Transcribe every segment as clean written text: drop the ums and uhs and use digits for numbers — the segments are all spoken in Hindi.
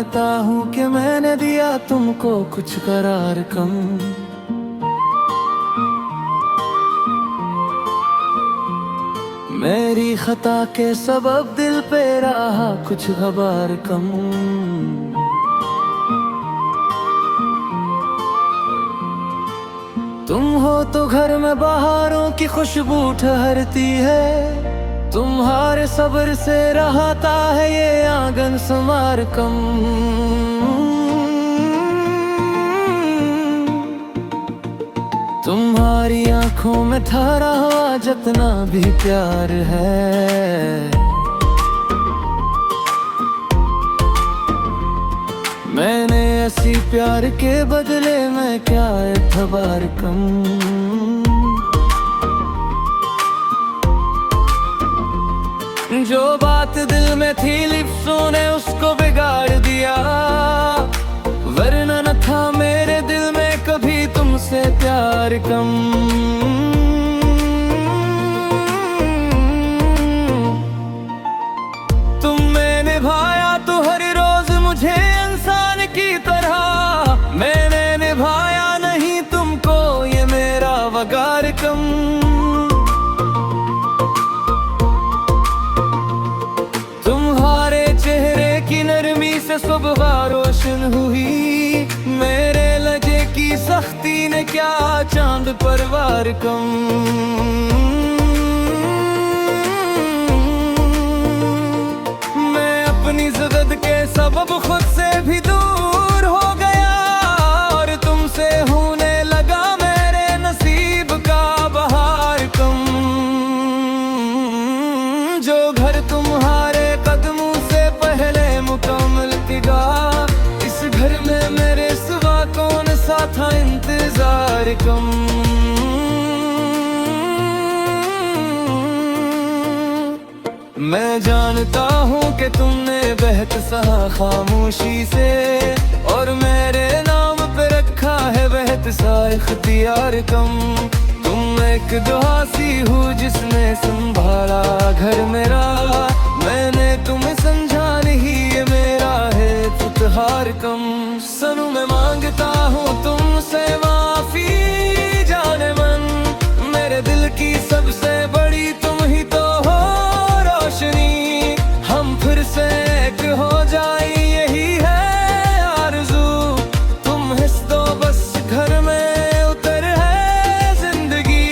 जानता हूँ कि मैंने दिया तुमको कुछ करार कम। मेरी खता के सबब दिल पे रहा कुछ गबार कम। तुम हो तो घर में बहारों की खुशबू ठहरती है, तुम्हारे सब्र से रहता है ये आंगन समार कम। तुम्हारी आंखों में ठहरा हुआ जितना भी प्यार है, मैंने ऐसी प्यार के बदले में क्या एतबार कम। जो बात दिल में थी लिप्सों ने उसको बिगाड़ दिया, वरना न था मेरे दिल में कभी तुमसे प्यार कम। तुमने निभाया तो हर रोज मुझे इंसान की तरह, मैंने निभाया नहीं तुमको ये मेरा वगार कम। तुम्हारे चेहरे की नरमी से सुबह रोशन हुई, मेरे लजे की सख्ती ने क्या चांद परवार कम। मैं अपनी ज़िद के सबब खुद से भी दूर हो गया, और तुमसे होने लगा मेरे नसीब का बहार कम। जो घर तुम्हारे कदमों से पहले मुकम्मल थिगा, इस घर में मेरे सिवा कौन सा था इंतजार कम। मैं जानता हूँ कि तुमने बहत सहा खामोशी से, और मेरे नाम पे रखा है बहत सा इख्तियार कम। तुम एक दुआ सी हो जिसने संभाला घर मेरा, मैंने तुम्हें समझा नहीं ये मेरा है इफ्तिखार कम। सनू मैं मांगता हूँ तुमसे माफी जाने मन, मेरे दिल की सबसे बड़ी तुम ही तो हो रोशनी। हम फिर से एक हो जाए यही है आरज़ू, तुम हिस दो बस घर में उतर है जिंदगी।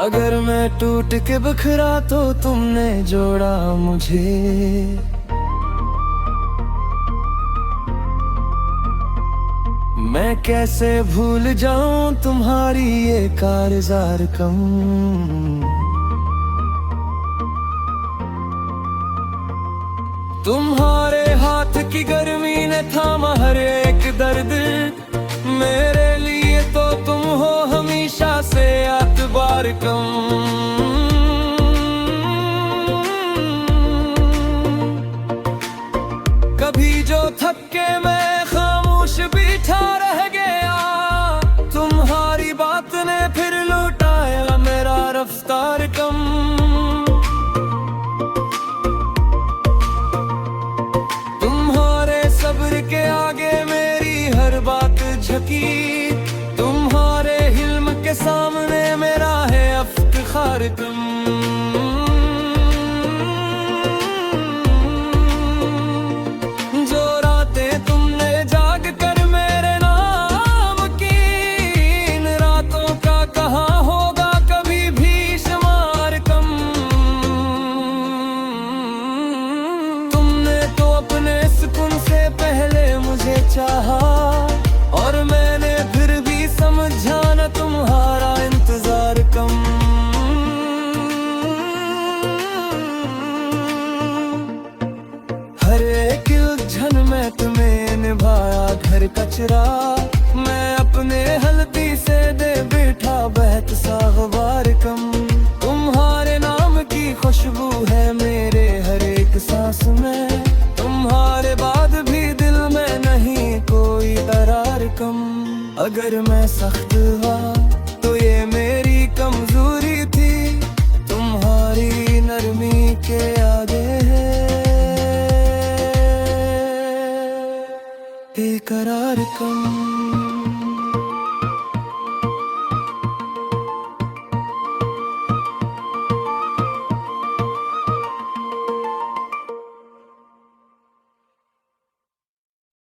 अगर मैं टूट के बिखरा तो तुमने जोड़ा मुझे, मैं कैसे भूल जाऊं तुम्हारी ये कारज़ार कम। तुम्हारे हाथ की गर्मी ने थामा हर एक दर्द, मेरे लिए तो तुम हो हमेशा से एतबार कम। कभी जो थक के मैं खामोश बैठा रह गया, तुम्हारी बात ने फिर लौटाया मेरा रफ्तार कम। तुम्हारे सब्र के आगे मेरी हर बात झुकी, तुम्हारे हिल्म के सामने मेरा है इफ्तिखार कम। चाहा और मैंने फिर भी समझा न तुम्हारा इंतजार कम। हर एक उलझन में तुम्हें निभाया घर कचरा, मैं अपने हल्दी से दे बैठा बहत सा गुबार कम। तुम्हारे नाम की खुशबू है मेरे हर एक सांस में, तुम्हारे बाद भी दिल में नहीं कोई दरार कम। अगर मैं सख्त हुआ